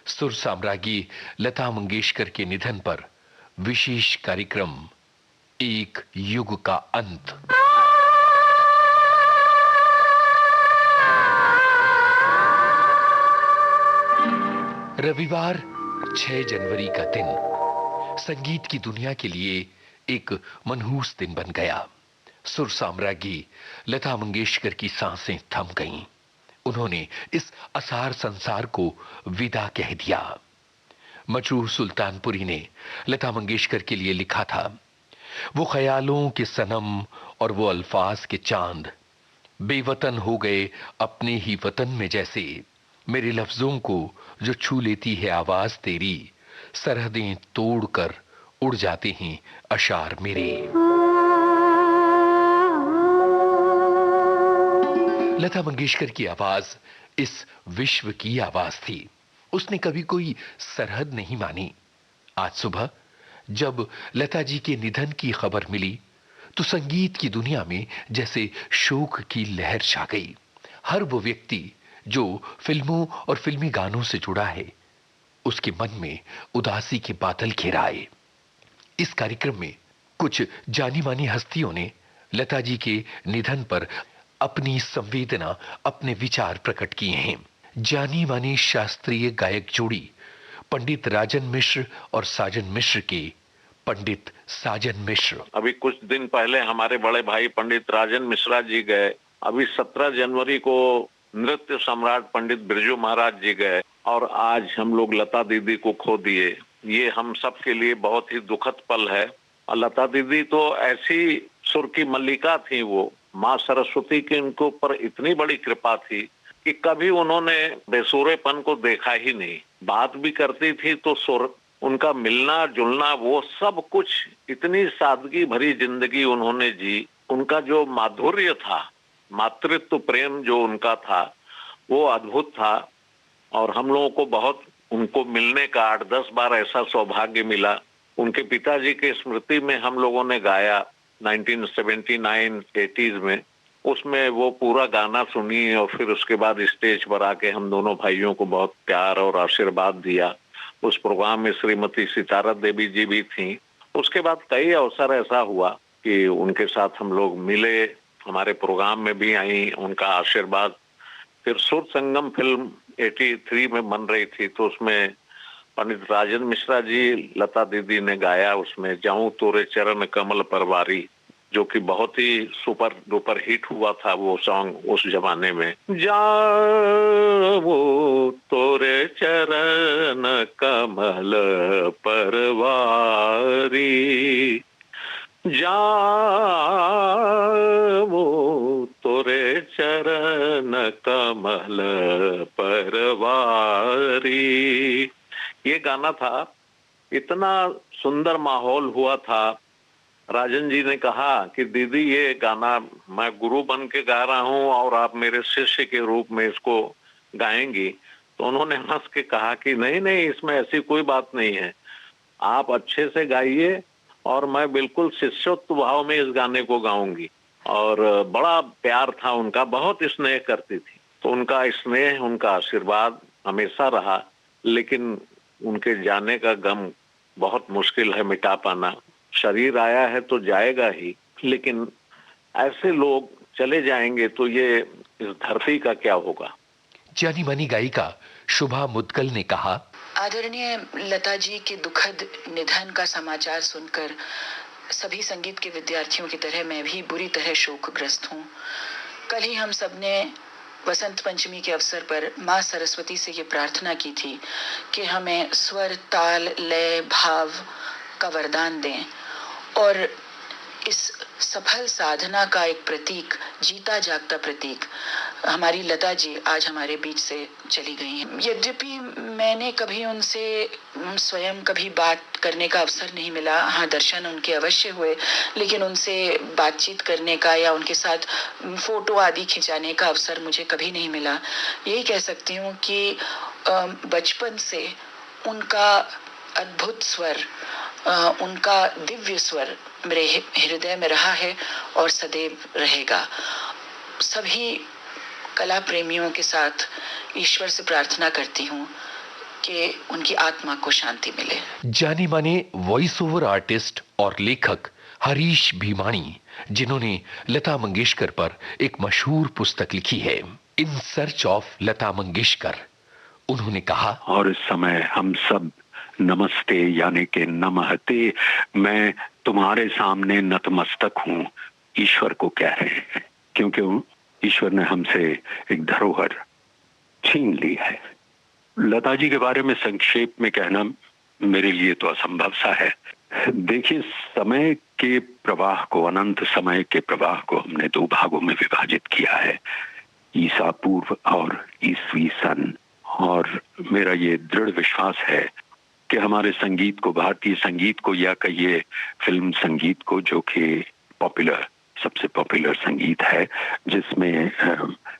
सुर साम्राज्ञी लता मंगेशकर के निधन पर विशेष कार्यक्रम एक युग का अंत। रविवार 6 जनवरी का दिन संगीत की दुनिया के लिए एक मनहूस दिन बन गया। सुर साम्राज्ञी लता मंगेशकर की सांसें थम गईं। उन्होंने इस असार संसार को विदा कह दिया। मजरूह सुल्तानपुरी ने लता मंगेशकर के लिए लिखा था, वो ख्यालों के सनम और वो अल्फाज के चांद बेवतन हो गए अपने ही वतन में, जैसे मेरे लफ्जों को जो छू लेती है आवाज तेरी, सरहदें तोड़कर उड़ जाते हैं अशार मेरे। लता मंगेशकर की आवाज इस विश्व की आवाज थी। उसने कभी कोई सरहद नहीं मानी। आज सुबह जब लता जी के निधन की खबर मिली तो संगीत की दुनिया में जैसे शोक की लहर छा गई। हर वो व्यक्ति जो फिल्मों और फिल्मी गानों से जुड़ा है, उसके मन में उदासी के बादल घेर आए। इस कार्यक्रम में कुछ जानी मानी हस्तियों ने लता जी के निधन पर अपनी संवेदना, अपने विचार प्रकट किए हैं। जानी मानी शास्त्रीय गायक जोड़ी पंडित राजन मिश्र और साजन मिश्र के पंडित साजन मिश्र। अभी कुछ दिन पहले हमारे बड़े भाई पंडित राजन मिश्रा जी गए। अभी 17 जनवरी को नृत्य सम्राट पंडित बिरजू महाराज जी गए और आज हम लोग लता दीदी को खो दिए। ये हम सब के लिए बहुत ही दुखद पल है। और लता दीदी तो ऐसी सुर की मल्लिका थी, वो माँ सरस्वती की उनके ऊपर इतनी बड़ी कृपा थी कि कभी उन्होंने बेसुरेपन को देखा ही नहीं। बात भी करती थी तो सुर, उनका मिलना जुलना, वो सब कुछ इतनी सादगी भरी जिंदगी उन्होंने जी। उनका जो माधुर्य था, मातृत्व प्रेम जो उनका था, वो अद्भुत था। और हम लोगों को बहुत उनको मिलने का 8-10 बार ऐसा सौभाग्य मिला। उनके पिताजी के स्मृति में हम लोगों ने गाया 1979-80s में। उसमें वो पूरा गाना सुनी और फिर उसके बाद स्टेज पर आके हम दोनों भाइयों को बहुत प्यार और आशीर्वाद दिया। उस प्रोग्राम में श्रीमती सितारा देवी जी भी थी। उसके बाद कई अवसर ऐसा हुआ कि उनके साथ हम लोग मिले, हमारे प्रोग्राम में भी आई, उनका आशीर्वाद। फिर सुर संगम फिल्म 83 में बन रही थी तो उसमें पंडित राजन मिश्रा जी, लता दीदी ने गाया उसमें जाऊं तोरे चरण कमल परवारी, जो कि बहुत ही सुपर डुपर हिट हुआ था वो सॉन्ग उस जमाने में। जाऊं तोरे चरण कमल परवारी, जाऊं तोरे चरण कमल परवारी, ये गाना था। इतना सुंदर माहौल हुआ था। राजन जी ने कहा कि दीदी ये गाना मैं गुरु बन के गा रहा हूँ और आप मेरे शिष्य के रूप में इसको गाएंगी। तो उन्होंने हंस के कहा कि नहीं नहीं, इसमें ऐसी कोई बात नहीं है, आप अच्छे से गाइए और मैं बिल्कुल शिष्यत्व भाव में इस गाने को गाऊंगी। और बड़ा प्यार था उनका, बहुत स्नेह करती थी। तो उनका स्नेह, उनका आशीर्वाद हमेशा रहा। लेकिन उनके जाने का गम बहुत मुश्किल है मिटा पाना। शरीर आया है तो जाएगा ही, लेकिन ऐसे लोग चले जाएंगे तो ये इस धरती का क्या होगा। जानी मानी गायिका शुभा मुद्गल ने कहा, आदरणीय लता जी के दुखद निधन का समाचार सुनकर सभी संगीत के विद्यार्थियों की तरह मैं भी बुरी तरह शोकग्रस्त हूँ। कल ही हम सबने वसंत पंचमी के अवसर पर माँ सरस्वती से ये प्रार्थना की थी कि हमें स्वर, ताल, लय, भाव का वरदान दें। और इस सफल साधना का एक प्रतीक, जीता जागता प्रतीक, हमारी लता जी आज हमारे बीच से चली गई हैं। यद्यपि मैंने कभी उनसे स्वयं कभी बात करने का अवसर नहीं मिला, हाँ दर्शन उनके अवश्य हुए, लेकिन उनसे बातचीत करने का या उनके साथ फोटो आदि खिंचाने का अवसर मुझे कभी नहीं मिला। यही कह सकती हूँ कि बचपन से उनका अद्भुत स्वर, उनका दिव्य स्वर मेरे हृदय में रहा है और सदैव रहेगा। सभी कला प्रेमियों के साथ ईश्वर से प्रार्थना करती हूँ कि उनकी आत्मा को शांति मिले। जाने माने वॉइस ओवर आर्टिस्ट और लेखक हरीश भीमानी, जिन्होंने लता मंगेशकर पर एक मशहूर पुस्तक लिखी है, in search of Lata Mangeshkar, उन्होंने कहा, और इस समय हम सब नमस्ते यानी कि नमहते, मैं तुम्हारे सामने नतमस्तक हूँ, ईश्वर को कह रहे हैं, क्योंकि ईश्वर ने हमसे एक धरोहर छीन ली है। लता जी के बारे में संक्षेप में कहना मेरे लिए तो असंभव सा है। देखिए, समय के प्रवाह को, अनंत समय के प्रवाह को हमने दो भागों में विभाजित किया है, ईसा पूर्व और ईसवी सन। और मेरा ये दृढ़ विश्वास है कि हमारे संगीत को, भारतीय संगीत को, या कहिए फिल्म संगीत को, जो कि पॉपुलर, सबसे पॉपुलर संगीत है, जिसमें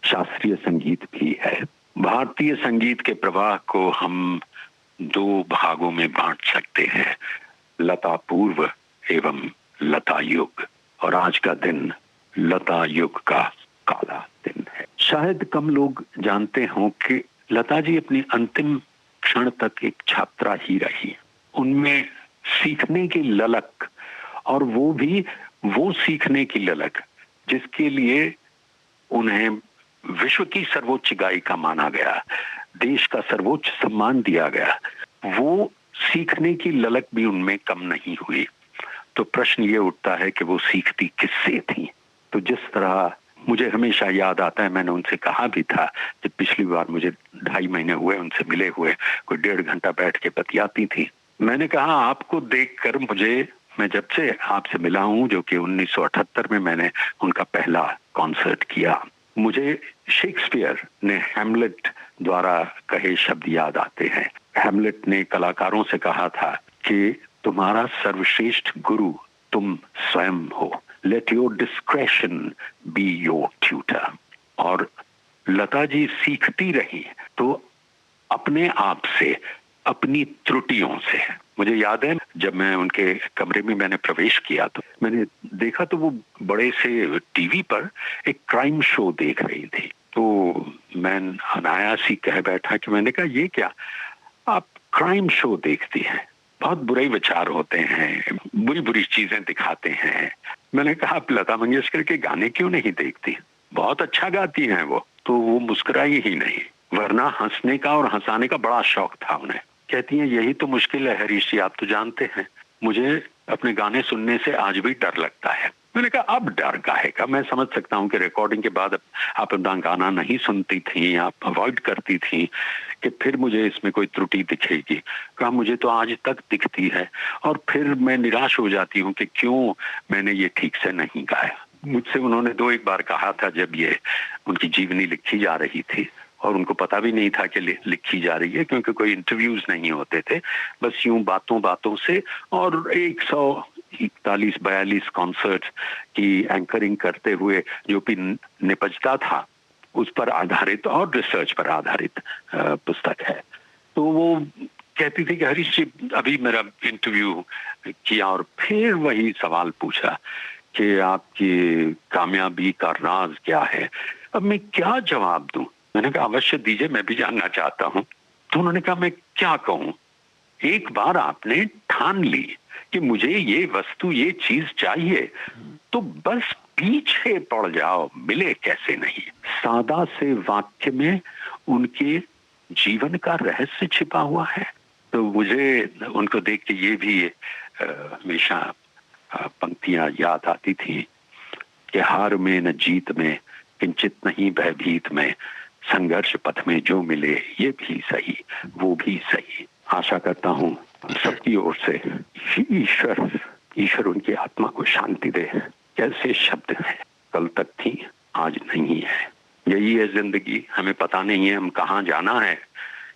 शास्त्रीय संगीत भी है, भारतीय संगीत के प्रवाह को हम दो भागों में बांट सकते हैं, लता पूर्व एवं लता युग। और आज का दिन लता युग का काला दिन है। शायद कम लोग जानते हों कि लता जी अपनी अंतिम क्षण तक एक छात्रा ही रही। उनमें सीखने की ललक, और वो भी वो सीखने की ललक जिसके लिए उन्हें विश्व की सर्वोच्च गायिका माना गया, देश का सर्वोच्च सम्मान दिया गया, वो सीखने की ललक भी उनमें कम नहीं हुई। तो प्रश्न ये उठता है कि वो सीखती किससे थी? तो जिस तरह मुझे हमेशा याद आता है, मैंने उनसे कहा भी था, जब पिछली बार मुझे 2.5 महीने हुए उनसे मिले हुए, कोई 1.5 घंटा बैठ के बतियाती थी, मैंने कहा आपको देखकर मुझे, मैं जब से आपसे मिला हूं, जो कि 1978 में मैंने उनका पहला कॉन्सर्ट किया, मुझे शेक्सपियर ने हैमलेट द्वारा कहे शब्द याद आते हैं। हैमलेट ने कलाकारों से कहा था कि तुम्हारा सर्वश्रेष्ठ गुरु तुम स्वयं हो, let your discretion be your tutor. और लता जी सीखती रही तो अपने आप से, अपनी त्रुटियों से। मुझे याद है जब मैं उनके कमरे में मैंने प्रवेश किया तो मैंने देखा तो वो बड़े से टीवी पर एक क्राइम शो देख रही थी। तो मैं अनायास ही कह बैठा कि मैंने कहा ये क्या, आप क्राइम शो देखती हैं, बहुत बुरे विचार होते हैं, बुरी बुरी चीजें दिखाते हैं। मैंने कहा आप लता मंगेशकर के गाने क्यों नहीं देखती, बहुत अच्छा गाती हैं वो। तो वो मुस्कुराई ही नहीं, वरना हंसने का और हंसाने का बड़ा शौक था उन्हें। कहती हैं यही तो मुश्किल है हरीश जी, आप तो जानते हैं, मुझे अपने गाने सुनने से आज भी डर लगता है। मैंने कहा अब डर काहे का, मैं समझ सकता हूँ कि रिकॉर्डिंग के बाद आप अपना गाना नहीं सुनती थी, आप अवॉइड करती थी कि फिर मुझे इसमें कोई त्रुटि दिखेगी। कहा मुझे तो आज तक दिखती है, और फिर मैं निराश हो जाती हूँ कि क्यों मैंने ये ठीक से नहीं गाया। मुझसे उन्होंने 2-1 बार कहा था, जब ये उनकी जीवनी लिखी जा रही थी, और उनको पता भी नहीं था कि लिखी जा रही है, क्योंकि कोई इंटरव्यूज नहीं होते थे, बस यूं बातों बातों से, और 141-42 कॉन्सर्ट की एंकरिंग करते हुए जो भी निपजता था, उस पर आधारित और रिसर्च पर आधारित पुस्तक है। तो वो कहती थी कि हरीश जी अभी मेरा इंटरव्यू किया और फिर वही सवाल पूछा कि आपकी कामयाबी का राज क्या है। अब मैं क्या जवाब दूं? मैंने कहा अवश्य दीजिए, मैं भी जानना चाहता हूं। तो उन्होंने कहा मैं क्या कहूं, एक बार आपने ठान ली कि मुझे ये वस्तु, ये चीज चाहिए, तो बस पीछे पड़ जाओ, मिले कैसे नहीं। सादा से वाक्य में उनके जीवन का रहस्य छिपा हुआ है। तो मुझे उनको देख के ये भी हमेशा पंक्तियां याद आती थी कि हार में न जीत में, किंचित नहीं भयभीत में, संघर्ष पथ में जो मिले ये भी सही, वो भी सही। आशा करता हूं सबकी ओर से ईश्वर उनकी आत्मा को शांति दे। कैसे शब्द हैं, कल तक थी आज नहीं है, यही है जिंदगी, हमें पता नहीं है हम कहाँ जाना है,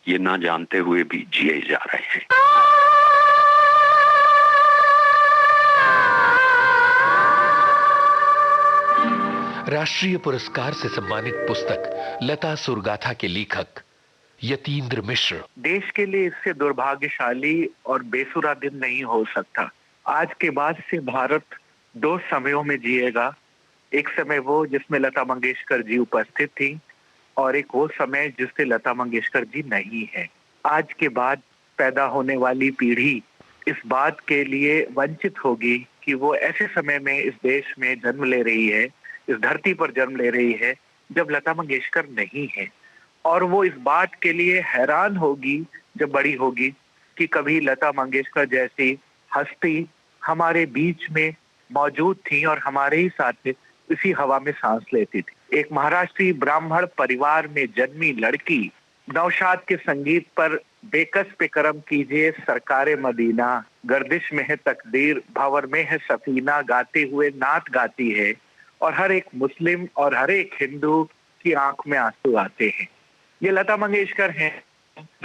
ये ना जानते हुए भी जिए जा रहे हैं। राष्ट्रीय पुरस्कार से सम्मानित पुस्तक लता सुरगाथा के लेखक यतीन्द्र मिश्र। देश के लिए इससे दुर्भाग्यशाली और बेसुरा दिन नहीं हो सकता। आज के बाद से भारत 2 समयों में जिएगा। एक समय वो जिसमें लता मंगेशकर जी उपस्थित थी, और एक वो समय जिससे लता मंगेशकर जी नहीं है। आज के बाद पैदा होने वाली पीढ़ी इस बात के लिए वंचित होगी कि वो ऐसे समय में इस देश में जन्म ले रही है, इस धरती पर जन्म ले रही है जब लता मंगेशकर नहीं है। और वो इस बात के लिए हैरान होगी जब बड़ी होगी कि कभी लता मंगेशकर जैसी हस्ती हमारे बीच में मौजूद थी और हमारे ही साथ इसी हवा में सांस लेती थी। एक महाराष्ट्री ब्राह्मण परिवार में जन्मी लड़की नौशाद के संगीत पर बेकस पे करम कीजिए सरकारे मदीना, गर्दिश में है तकदीर, भंवर में है सफीना गाते हुए नात गाती है और हर एक मुस्लिम और हर एक हिंदू की आंख में आंसू आते हैं। ये लता मंगेशकर हैं।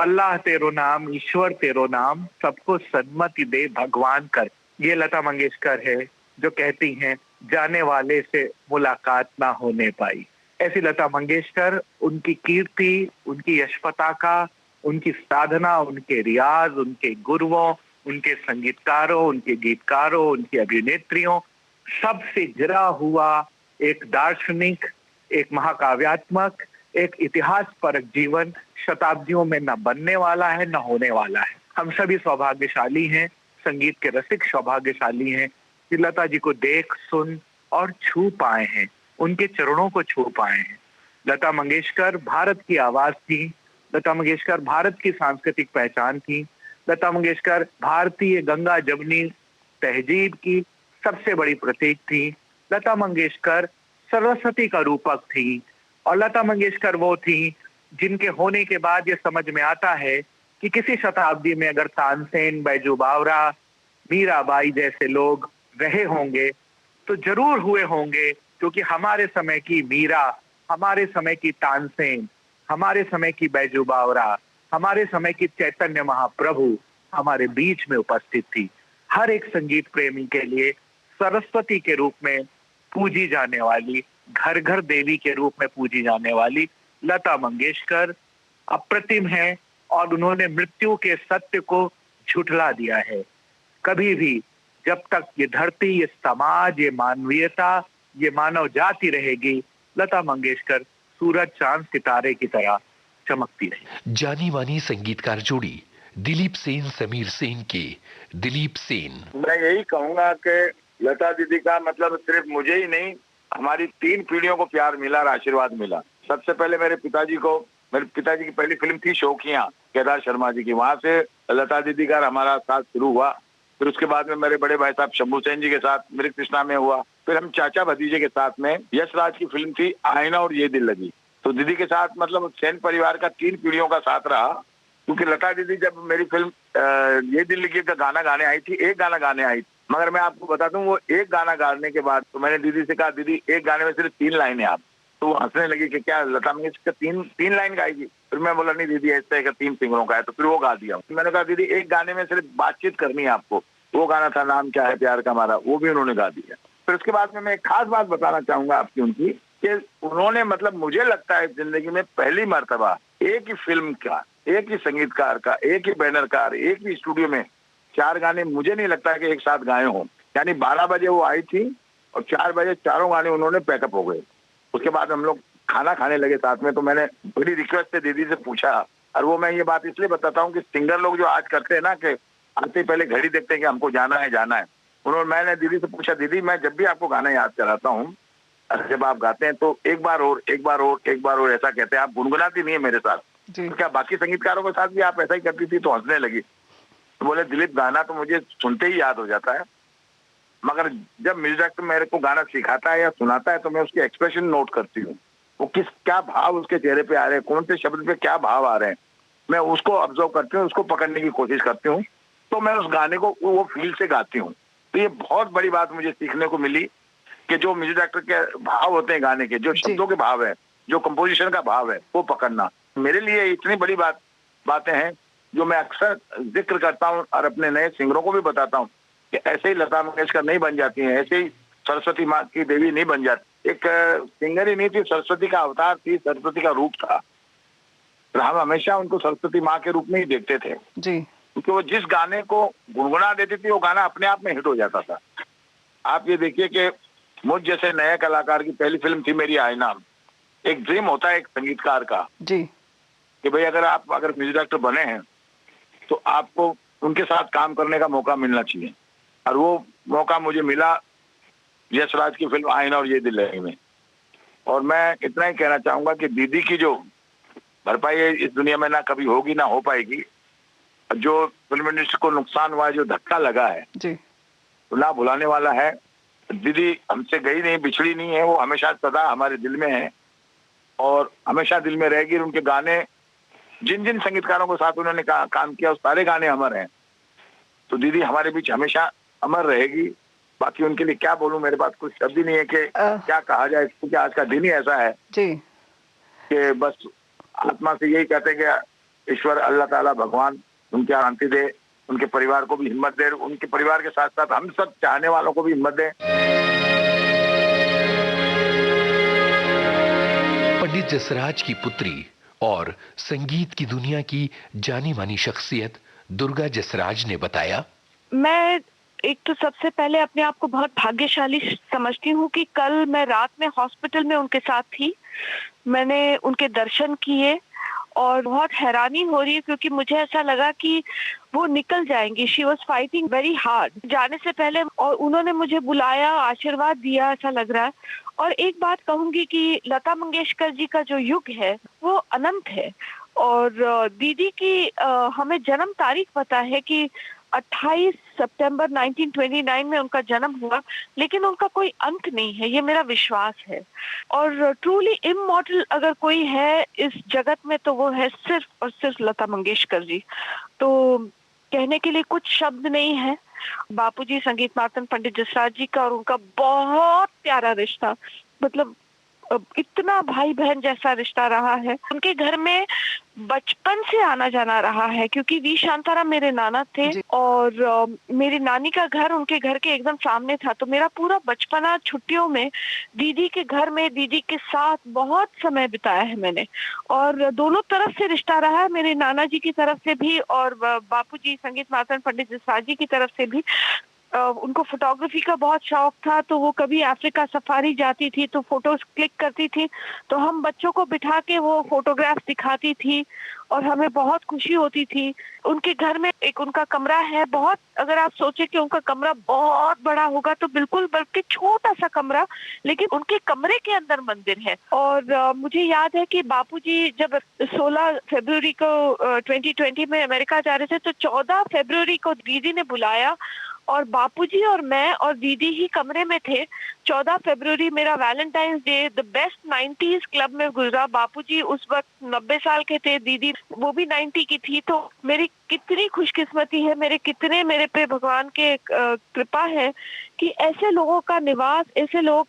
अल्लाह तेरो नाम, ईश्वर तेरो नाम, सबको सन्मति दे भगवान कर। ये लता मंगेशकर है जो कहती हैं जाने वाले से मुलाकात ना होने पाई। ऐसी लता मंगेशकर, उनकी कीर्ति, उनकी यश पताका, उनकी साधना, उनके रियाज, उनके गुरुओं, उनके संगीतकारों, उनके गीतकारों, उनकी अभिनेत्रियों सबसे जुड़ा हुआ एक दार्शनिक, एक महाकाव्यात्मक, एक इतिहास परक जीवन शताब्दियों में न बनने वाला है न होने वाला है। हम सभी सौभाग्यशाली हैं, संगीत के रसिक सौभाग्यशाली हैं कि लता जी को देख, सुन और छू पाए हैं, उनके चरणों को छू पाए हैं। लता मंगेशकर भारत की आवाज थी, लता मंगेशकर भारत की सांस्कृतिक पहचान थी, लता मंगेशकर भारतीय गंगा जमुनी तहजीब की सबसे बड़ी प्रतीक थी। लता मंगेशकर सरस्वती का रूपक थी और लता मंगेशकर वो थी जिनके होने के बाद ये समझ में आता है कि किसी शताब्दी में अगर तानसेन, बैजू बावरा, मीराबाई जैसे लोग रहे होंगे तो जरूर हुए होंगे, क्योंकि हमारे समय की मीरा, हमारे समय की तानसेन, हमारे समय की बैजू बावरा, हमारे समय की चैतन्य महाप्रभु हमारे बीच में उपस्थित थी। हर एक संगीत प्रेमी के लिए सरस्वती के रूप में पूजी जाने वाली, घर घर देवी के रूप में पूजी जाने वाली लता मंगेशकर अप्रतिम है और उन्होंने मृत्यु के सत्य को झुठला दिया है। कभी भी जब तक ये धरती, ये समाज, ये मानवीयता, ये मानव जाति रहेगी, लता मंगेशकर सूरज, चांद, सितारे की तरह चमकती रही। जानी मानी संगीतकार जोड़ी दिलीप सेन समीर सेन के दिलीप सेन। मैं यही कहूंगा कि लता दीदी का मतलब सिर्फ मुझे ही नहीं, हमारी 3 पीढ़ियों को प्यार मिला और आशीर्वाद मिला। सबसे पहले मेरे पिताजी की पहली फिल्म थी शौकियां, केदार शर्मा जी की, वहां से लता दीदी का हमारा साथ शुरू हुआ। फिर उसके बाद में मेरे बड़े भाई साहब शंभू सेन जी के साथ मृग कृष्णा में हुआ। फिर हम चाचा भतीजे के साथ में यश राज की फिल्म थी आईना और ये दिल लगी। तो दीदी के साथ मतलब सेन परिवार का 3 पीढ़ियों का साथ रहा। क्योंकि लता दीदी जब मेरी फिल्म ये दिल लगी का गाना गाने आई थी, एक गाना गाने आई थी, मगर मैं आपको बता दूं वो एक गाना गाने के बाद तो मैंने दीदी से कहा दीदी एक गाने में सिर्फ 3 लाइनें आप, तो वो हंसने लगी कि क्या लता मंगेशकर 3 लाइन गाएगी। फिर मैं बोला नहीं दीदी ऐसा है कि 3 सिंगरों का है, तो फिर वो गा दिया। मैंने कहा दीदी एक गाने में सिर्फ बातचीत करनी है आपको, वो गाना था नाम क्या है प्यार का हमारा, वो भी उन्होंने गा दिया। फिर उसके बाद में मैं एक खास बात बताना चाहूंगा आपकी उनकी, कि उन्होंने मतलब मुझे लगता है जिंदगी में पहली मर्तबा एक ही फिल्म का, एक ही संगीतकार का, एक ही बैनर का, एक ही स्टूडियो में 4 गाने मुझे नहीं लगता है कि एक साथ गाए हों। यानी 12 बजे वो आई थी और 4 बजे चारों गाने उन्होंने पैकअप हो गए। उसके बाद हम लोग खाना खाने लगे साथ में, तो मैंने बड़ी रिक्वेस्ट से दीदी से पूछा, और वो मैं ये बात इसलिए बताता हूँ कि सिंगर लोग जो आज करते हैं ना कि आते पहले घड़ी देखते हैं कि हमको जाना है, मैंने दीदी से पूछा दीदी मैं जब भी आपको गाना याद कराता हूँ, जब आप गाते हैं तो एक बार और ऐसा कहते हैं, आप गुनगुनाती नहीं है मेरे साथ, तो क्या बाकी संगीतकारों के साथ भी आप ऐसा ही करती थी? तो हंसने लगी। तो बोले दिलीप गाना तो मुझे सुनते ही याद हो जाता है, मगर जब म्यूजिक डायरेक्टर मेरे को गाना सिखाता है या सुनाता है तो मैं उसके एक्सप्रेशन नोट करती हूँ, वो क्या भाव उसके चेहरे पे आ रहे हैं, कौन से शब्द पे क्या भाव आ रहे हैं, मैं उसको ऑब्जर्व करती हूँ, उसको पकड़ने की कोशिश करती हूँ, तो मैं उस गाने को वो फील से गाती हूँ। तो ये बहुत बड़ी बात मुझे सीखने को मिली कि जो म्यूजिक डायरेक्टर के भाव होते हैं गाने के, जो शब्दों के भाव है, जो कंपोजिशन का भाव है, वो पकड़ना मेरे लिए इतनी बड़ी बातें हैं जो मैं अक्सर जिक्र करता हूँ और अपने नए सिंगरों को भी बताता हूँ कि ऐसे ही लता मंगेशकर नहीं बन जाती हैं, ऐसे ही सरस्वती माँ की देवी नहीं बन जाती। एक सिंगर ही नहीं थी, सरस्वती का अवतार थी, सरस्वती का रूप था। तो हम हमेशा उनको सरस्वती माँ के रूप में ही देखते थे जी, क्योंकि वो जिस गाने को गुनगुना देती थी वो गाना अपने आप में हिट हो जाता था। आप ये देखिए कि मुझ जैसे नए कलाकार की पहली फिल्म थी मेरी आईना। एक ड्रीम होता है एक संगीतकार का जी, कि भाई अगर म्यूजिक डायरेक्टर बने हैं तो आपको उनके साथ काम करने का मौका मिलना चाहिए। और वो मौका मुझे मिला यशराज की फिल्म आईना और ये दिल है में। और मैं इतना ही कहना चाहूंगा कि दीदी की जो भरपाई इस दुनिया में ना कभी होगी ना हो पाएगी। जो फिल्म इंडस्ट्री को नुकसान हुआ है, जो धक्का लगा है जी, तो ना भुलाने वाला है। दीदी हमसे गई नहीं, बिछड़ी नहीं है, वो हमेशा सदा हमारे दिल में है और हमेशा दिल में रहेगी। उनके गाने, जिन जिन संगीतकारों के साथ उन्होंने काम किया, उस सारे गाने अमर हैं। तो दीदी हमारे बीच हमेशा अमर रहेगी। बाकी उनके लिए क्या बोलूं, मेरे पास कुछ शब्द ही नहीं है कि क्या कहा जाए, क्योंकि आज का दिन ही ऐसा है जी कि बस आत्मा से यही कहते हैं कि ईश्वर अल्लाह ताला भगवान उनकी शांति दे, उनके परिवार को भी हिम्मत दे, उनके परिवार के साथ साथ हम सब चाहने वालों को भी हिम्मत दे। पंडित जसराज की पुत्री और संगीत की दुनिया की जानी मानी शख्सियत दुर्गा जसराज ने बताया, मैं एक तो सबसे पहले अपने आप को बहुत भाग्यशाली समझती हूँ कि कल मैं रात में हॉस्पिटल में उनके साथ थी। मैंने उनके दर्शन किए और बहुत हैरानी हो रही है क्योंकि मुझे ऐसा लगा कि वो निकल जाएंगी। She was fighting very hard जाने से पहले, और उन्होंने मुझे बुलाया, आशीर्वाद दिया, ऐसा लग रहा है। और एक बात कहूंगी कि लता मंगेशकर जी का जो युग है वो अनंत है। और दीदी की हमें जन्म तारीख पता है कि 28 सितंबर 1929 में उनका जन्म हुआ, लेकिन उनका कोई अंत नहीं है, ये मेरा विश्वास है। और ट्रूली इमॉर्टल अगर कोई है इस जगत में तो वो है सिर्फ और सिर्फ लता मंगेशकर जी। तो कहने के लिए कुछ शब्द नहीं है। बापूजी संगीत मातन पंडित जसराज जी का और उनका बहुत प्यारा रिश्ता, मतलब इतना भाई बहन जैसा रिश्ता रहा है। उनके घर में बचपन से आना जाना रहा है क्योंकि वी शांताराम मेरे नाना थे और मेरी नानी का घर उनके घर के एकदम सामने था। तो मेरा पूरा बचपना छुट्टियों में दीदी के घर में दीदी के साथ बहुत समय बिताया है मैंने। और दोनों तरफ से रिश्ता रहा है, मेरे नाना जी की तरफ से भी और बापूजी संगीत मातन पंडित जसराज जी की तरफ से भी। उनको फोटोग्राफी का बहुत शौक था, तो वो कभी अफ्रीका सफारी जाती थी तो फोटोज क्लिक करती थी, तो हम बच्चों को बिठा के वो फोटोग्राफ दिखाती थी और हमें बहुत खुशी होती थी। उनके घर में एक उनका कमरा है, बहुत, अगर आप सोचे कि उनका कमरा बहुत बड़ा होगा तो बिल्कुल, बल्कि छोटा सा कमरा, लेकिन उनके कमरे के अंदर मंदिर है। और मुझे याद है कि बापूजी जब 16 फरवरी को 2020 में अमेरिका जा रहे थे तो 14 फरवरी को दीदी ने बुलाया और बापूजी और मैं और दीदी ही कमरे में थे। 14 फरवरी मेरा Valentine's day the best 90s club में गुजरा। बापूजी उस वक्त 90 साल के थे, दीदी वो भी 90 की थी। तो मेरी कितनी खुशकिस्मती है, मेरे पे भगवान के कृपा है कि ऐसे लोगों का निवास, ऐसे लोगों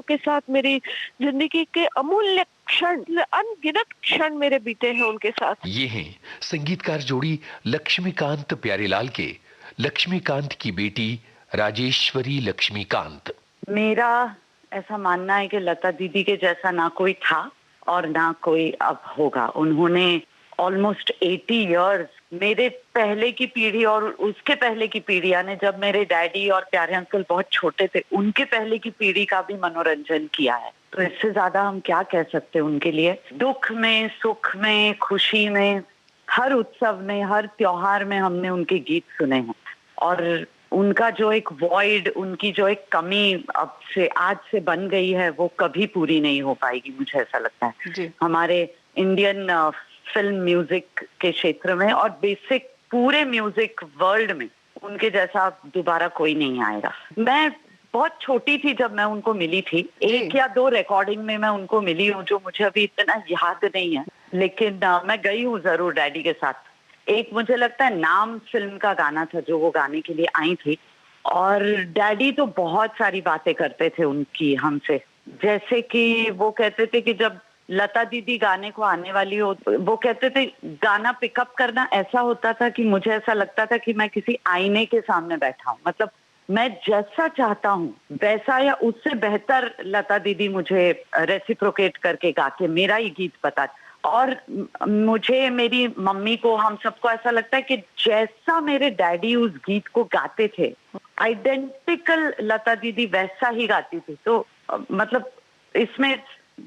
के साथ मेरी जिंदगी के अमूल्य क्षण, अनगिनत क्षण मेरे बीते हैं उनके साथ। ये हैं संगीतकार जोड़ी लक्ष्मीकांत प्यारेलाल के लक्ष्मीकांत की बेटी राजेश्वरी लक्ष्मीकांत। मेरा ऐसा मानना है कि लता दीदी के जैसा ना कोई था और ना कोई अब होगा। उन्होंने ऑलमोस्ट 80 इयर्स, मेरे पहले की पीढ़ी और उसके पहले की पीढ़ी, यानी जब मेरे डैडी और प्यारे अंकल बहुत छोटे थे, उनके पहले की पीढ़ी का भी मनोरंजन किया है। तो इससे ज्यादा हम क्या कह सकते हैं उनके लिए। दुख में, सुख में, खुशी में, हर उत्सव में, हर त्योहार में हमने उनके गीत सुने हैं। और उनका जो एक वॉइड, उनकी जो एक कमी अब से आज से बन गई है, वो कभी पूरी नहीं हो पाएगी, मुझे ऐसा लगता है। हमारे इंडियन फिल्म म्यूजिक के क्षेत्र में और बेसिक पूरे म्यूजिक वर्ल्ड में उनके जैसा दोबारा कोई नहीं आएगा। मैं बहुत छोटी थी जब मैं उनको मिली थी, 1 या 2 रिकॉर्डिंग में मैं उनको मिली हूँ जो मुझे अभी इतना याद नहीं है, लेकिन मैं गई हूँ जरूर डैडी के साथ। एक मुझे लगता है नाम फिल्म का गाना था जो वो गाने के लिए आई थी, और डैडी तो बहुत सारी बातें करते थे उनकी हमसे, जैसे कि वो कहते थे कि जब लता दीदी गाने को आने वाली हो, वो कहते थे गाना पिकअप करना ऐसा होता था कि मुझे ऐसा लगता था कि मैं किसी आईने के सामने बैठा हूँ। मतलब मैं जैसा चाहता हूँ वैसा या उससे बेहतर लता दीदी मुझे रेसिप्रोकेट करके गा के मेरा ही गीत बता। और मुझे, मेरी मम्मी को, हम सबको ऐसा लगता है कि जैसा मेरे डैडी उस गीत को गाते थे, आइडेंटिकल लता दीदी वैसा ही गाती थी। तो मतलब इसमें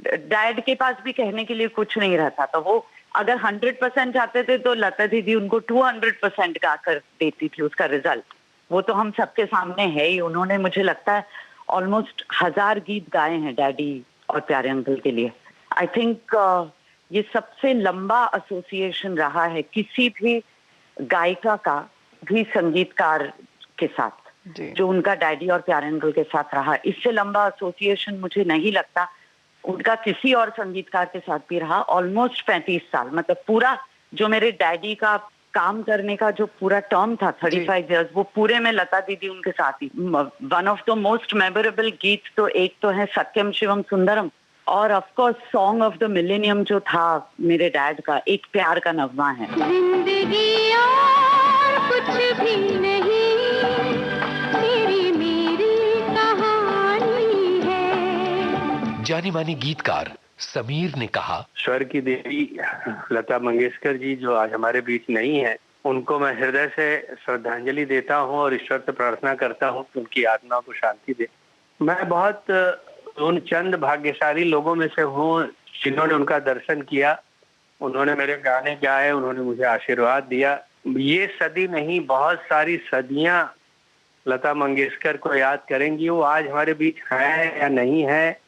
डैड के पास भी कहने के लिए कुछ नहीं रहता था। वो अगर 100% चाहते थे तो लता दीदी उनको 200% गा कर देती थी उसका रिजल्ट। वो तो हम सबके सामने है ही। उन्होंने मुझे लगता है ऑलमोस्ट 1000 गीत गाए हैं डैडी और प्यारे अंकल के लिए। आई थिंक ये सबसे लंबा एसोसिएशन रहा है किसी भी गायिका का भी संगीतकार के साथ, जो उनका डैडी और प्यारे अंकल के साथ रहा। इससे लंबा एसोसिएशन मुझे नहीं लगता उनका किसी और संगीतकार के साथ भी रहा। ऑलमोस्ट 35 साल, मतलब पूरा जो मेरे डैडी का काम करने का जो पूरा टर्म था 35 इयर्स, वो पूरे में लता दीदी उनके साथ ही। One of the most memorable गीत तो एक तो है सत्यम शिवम सुंदरम, और of course song of the millennium जो था मेरे डैड का, एक प्यार का नगमा है। जिंदगी और कुछ भी नहीं, मेरी कहानी है। जानी मानी गीतकार समीर ने कहा, स्वर की देवी लता मंगेशकर जी जो आज हमारे बीच नहीं है, उनको मैं हृदय से श्रद्धांजलि देता हूं और ईश्वर से प्रार्थना करता हूं कि उनकी आत्मा को शांति दे। मैं बहुत उन चंद भाग्यशाली लोगों में से हूं जिन्होंने उनका दर्शन किया, उन्होंने मेरे गाने गाए, उन्होंने मुझे आशीर्वाद दिया। ये सदी नहीं, बहुत सारी सदियां लता मंगेशकर को याद करेंगी। वो आज हमारे बीच है या नहीं है,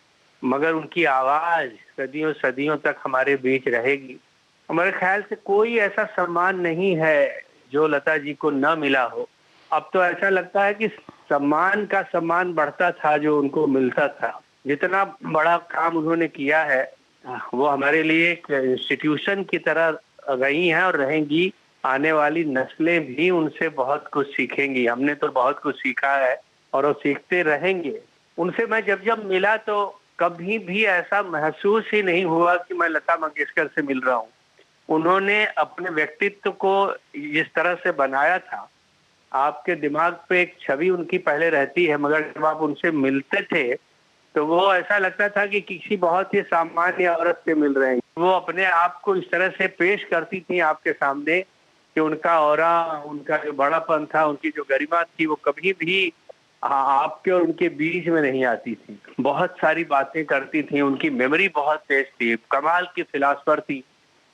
मगर उनकी आवाज सदियों सदियों तक हमारे बीच रहेगी। हमारे ख्याल से कोई ऐसा सम्मान नहीं है जो लता जी को न मिला हो। अब तो ऐसा लगता है कि सम्मान का सम्मान बढ़ता था जो उनको मिलता था। जितना बड़ा काम उन्होंने किया है वो हमारे लिए एक इंस्टीट्यूशन की तरह रही हैं और रहेंगी। आने वाली नस्लें भी उनसे बहुत कुछ सीखेंगी। हमने तो बहुत कुछ सीखा है और वो सीखते रहेंगे। उनसे मैं जब जब मिला तो कभी भी ऐसा महसूस ही नहीं हुआ कि मैं लता मंगेशकर से मिल रहा हूँ। उन्होंने अपने व्यक्तित्व को जिस तरह से बनाया था, आपके दिमाग पे एक छवि उनकी पहले रहती है, मगर जब आप उनसे मिलते थे तो वो ऐसा लगता था कि किसी बहुत ही सामान्य औरत से मिल रहे हैं। वो अपने आप को इस तरह से पेश करती थी आपके सामने कि उनका ऑरा, उनका जो बड़ापन था, उनकी जो गरिमा थी, वो कभी भी आपके और उनके बीच में नहीं आती थी। बहुत सारी बातें करती थी, उनकी मेमोरी बहुत तेज थी, कमाल की फिलासफर थी।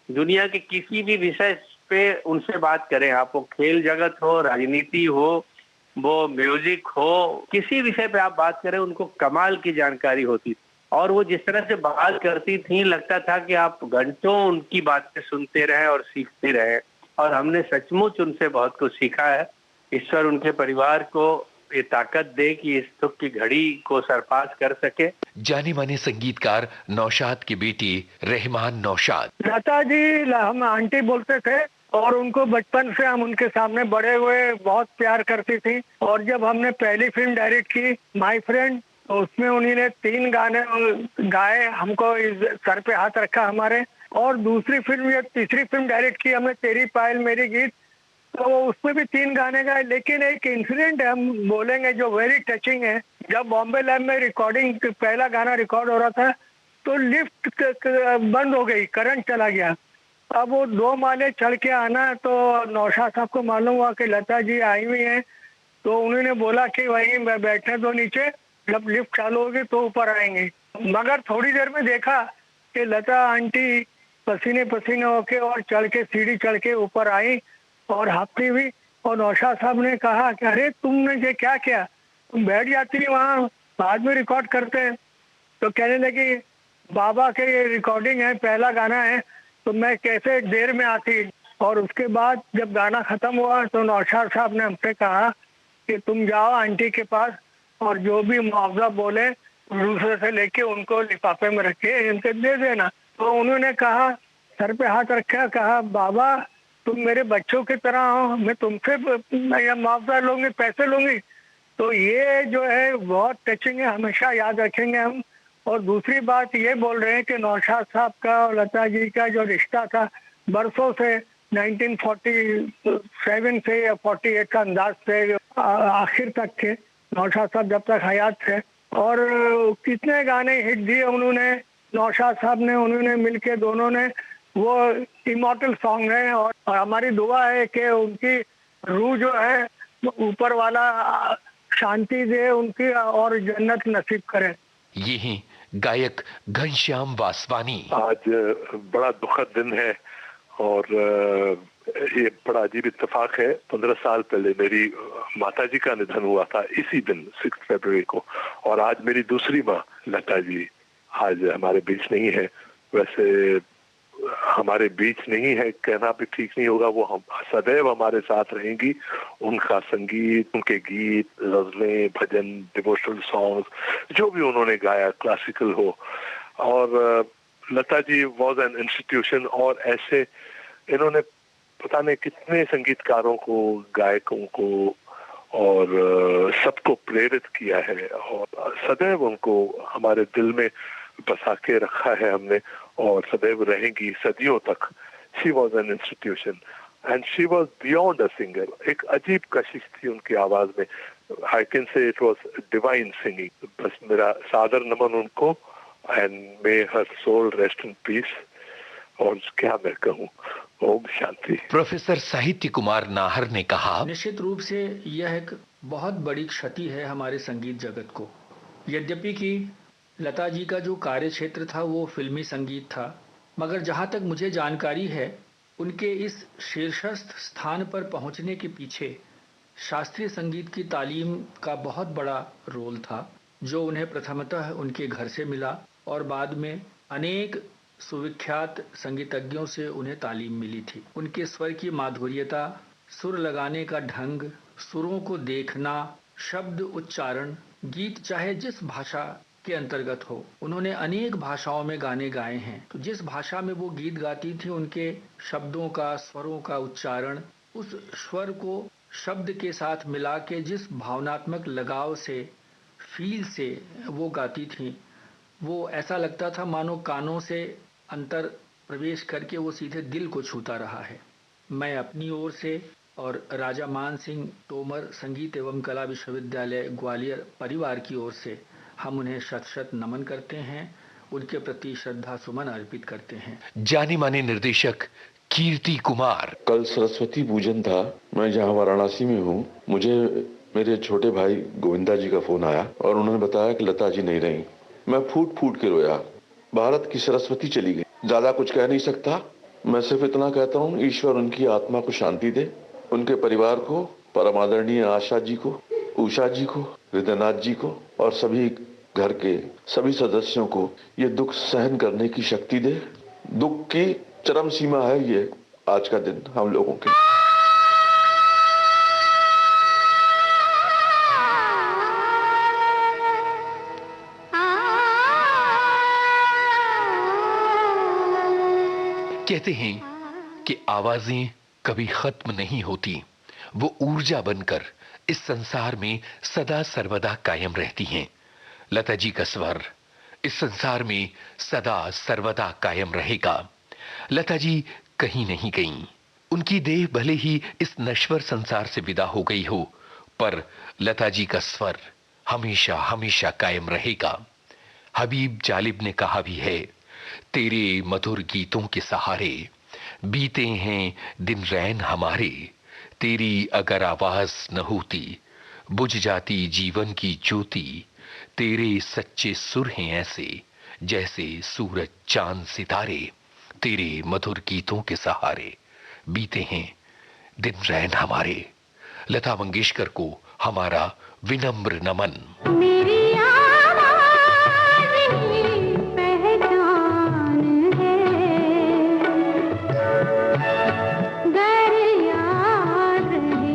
दुनिया के किसी भी विषय पे उनसे बात करें, आप वो खेल जगत हो, राजनीति हो, वो म्यूजिक हो, किसी विषय पे आप बात करें, उनको कमाल की जानकारी होती थी। और वो जिस तरह से बात करती थी, लगता था कि आप घंटों उनकी बातें सुनते रहे और सीखते रहे। और हमने सचमुच उनसे बहुत कुछ सीखा है। ईश्वर उनके परिवार को ये ताकत दे कि इस दुख की घड़ी को सरपास कर सके। जानी मानी संगीतकार नौशाद की बेटी रहमान नौशाद। लता जी हम आंटी बोलते थे और उनको बचपन से हम उनके सामने बड़े हुए, बहुत प्यार करती थी। और जब हमने पहली फिल्म डायरेक्ट की माय फ्रेंड, तो उसमें उन्होंने 3 गाने गाए, हमको सर पे हाथ रखा हमारे। और दूसरी फिल्म या तीसरी फिल्म डायरेक्ट की हमने तेरी पायल मेरी गीत, तो उसमें भी 3 गाने गाए। लेकिन एक इंसिडेंट हम बोलेंगे जो वेरी टचिंग है। जब बॉम्बे लैब में रिकॉर्डिंग पहला गाना रिकॉर्ड हो रहा था तो लिफ्ट बंद हो गई, करंट चला गया। अब वो 2 माले चढ़ के आना, तो नौशाद साहब को मालूम हुआ कि लता जी आई हुई हैं, तो उन्होंने बोला कि वहीं बैठने दो नीचे, जब लिफ्ट चालू होगी तो ऊपर आएंगे। मगर थोड़ी देर में देखा कि लता आंटी पसीने पसीने होके और चढ़ के सीढ़ी चढ़ के ऊपर आई और हाथी हुई। और नौशाद साहब ने कहा कि अरे तुमने ये क्या किया, तुम बैठ जाती वहाँ, बाद में रिकॉर्ड करते हैं। तो कहने लगी बाबा के ये रिकॉर्डिंग है, पहला गाना है, तो मैं कैसे देर में आती। और उसके बाद जब गाना खत्म हुआ तो नौशाद साहब ने हमसे कहा कि तुम जाओ आंटी के पास और जो भी मुआवजा बोले दूसरे से लेके उनको लिफाफे में रखे इनके दे देना। तो उन्होंने कहा, सर पे हाथ रखा, कहा बाबा तुम मेरे बच्चों की तरह हो, मैं तुमसे मुआवजा लूंगी, पैसे लूंगी। तो ये जो है बहुत टचिंग है, हमेशा याद रखेंगे हम। और दूसरी बात ये बोल रहे हैं कि नौशाद साहब का और लता जी का जो रिश्ता था बरसों से, 1947 से या 48 का अंदाज से आखिर तक के, नौशाद साहब जब तक हयात थे। और कितने गाने हिट दिए उन्होंने, नौशाद साहब ने, उन्होंने मिलके दोनों ने, वो इमॉर्टल सॉन्ग है। और हमारी दुआ है कि उनकी रूह जो है ऊपर वाला शांति दे उनकी और जन्नत नसीब करे। यही गायक घनश्याम वासवानी। आज बड़ा दुखद दिन है और ये बड़ा अजीब इत्तेफाक है, 15 साल पहले मेरी माता जी का निधन हुआ था इसी दिन 6 फरवरी को, और आज मेरी दूसरी माँ लता जी आज हमारे बीच नहीं है। वैसे हमारे बीच नहीं है कहना भी ठीक नहीं होगा, वो हम सदैव हमारे साथ रहेंगी। उनका संगीत, उनके गीत, गजलें, भजन, डिवोशनल सॉन्ग्स जो भी उन्होंने गाया, क्लासिकल हो। और Lata ji was an institution, और ऐसे इन्होंने पता नहीं कितने संगीतकारों को, गायकों को और सबको प्रेरित किया है, और सदैव उनको हमारे दिल में बसा के रखा है हमने, और सदैव रहेंगी सदियों तक। She was an institution and she was beyond a singer. एक अजीब कशिश थी उनकी आवाज में, I can say it was divine singing. बस मेरा सादर नमन उनको, and may her soul rest in peace. और क्या मैं कहूँ, ओम शांति। प्रोफेसर साहित्य कुमार नाहर ने कहा, निश्चित रूप से यह एक बहुत बड़ी क्षति है हमारे संगीत जगत को। यद्यपि कि लता जी का जो कार्य क्षेत्र था वो फिल्मी संगीत था, मगर जहाँ तक मुझे जानकारी है उनके इस शीर्षस्थ स्थान पर पहुँचने के पीछे शास्त्रीय संगीत की तालीम का बहुत बड़ा रोल था, जो उन्हें प्रथमतः उनके घर से मिला और बाद में अनेक सुविख्यात संगीतज्ञों से उन्हें तालीम मिली थी। उनके स्वर की माधुर्यता, सुर लगाने का ढंग, सुरों को देखना, शब्द उच्चारण, गीत चाहे जिस भाषा के अंतर्गत हो, उन्होंने अनेक भाषाओं में गाने गाए हैं। तो जिस भाषा में वो गीत गाती थी, उनके शब्दों का, स्वरों का उच्चारण, उस स्वर को शब्द के साथ मिला के जिस भावनात्मक लगाव से, फील से वो गाती थी, वो ऐसा लगता था मानो कानों से अंतर प्रवेश करके वो सीधे दिल को छूता रहा है। मैं अपनी ओर से और राजा मान सिंह तोमर संगीत एवं कला विश्वविद्यालय ग्वालियर परिवार की ओर से हम उन्हें शत शत नमन करते हैं, उनके प्रति श्रद्धा सुमन अर्पित करते हैं। जानी माने निर्देशक कीर्ति कुमार। कल सरस्वती पूजन था, मैं जहाँ वाराणसी में हूँ, मुझे मेरे छोटे भाई गोविंदा जी का फोन आया और उन्होंने बताया कि लता जी नहीं रही। मैं फूट फूट के रोया। भारत की सरस्वती चली गई। ज्यादा कुछ कह नहीं सकता, मैं सिर्फ इतना कहता हूँ, ईश्वर उनकी आत्मा को शांति दे, उनके परिवार को, परम आदरणीय आशा जी को, उषा जी को, हृदयनाथ जी को और सभी घर के सभी सदस्यों को ये दुख सहन करने की शक्ति दे। दुख की चरम सीमा है ये आज का दिन हम लोगों के। कहते हैं कि आवाजें कभी खत्म नहीं होती, वो ऊर्जा बनकर इस संसार में सदा सर्वदा कायम रहती हैं। लता जी का स्वर इस संसार में सदा सर्वदा कायम रहेगा। लता जी कहीं नहीं गईं। उनकी देह भले ही इस नश्वर संसार से विदा हो गई हो, पर लता जी का स्वर हमेशा हमेशा कायम रहेगा। हबीब जालिब ने कहा भी है, तेरे मधुर गीतों के सहारे बीते हैं दिन रैन हमारे, तेरी अगर आवाज न होती बुझ जाती जीवन की ज्योति, तेरे सच्चे सुर हैं ऐसे जैसे सूरज चांद सितारे, तेरे मधुर गीतों के सहारे बीते हैं दिन रैन हमारे। लता मंगेशकर को हमारा विनम्र नमन। मेरी आवाज़ मेरी पहचान है, गर याद है।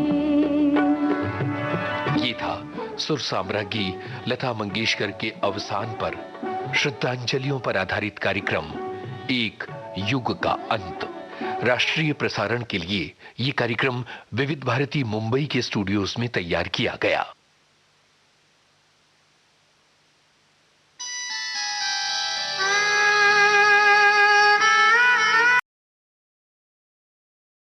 ये था सुर साम्राज्ञी लता मंगेशकर के अवसान पर श्रद्धांजलियों पर आधारित कार्यक्रम एक युग का अंत। राष्ट्रीय प्रसारण के लिए ये कार्यक्रम विविध भारती मुंबई के स्टूडियोज में तैयार किया गया।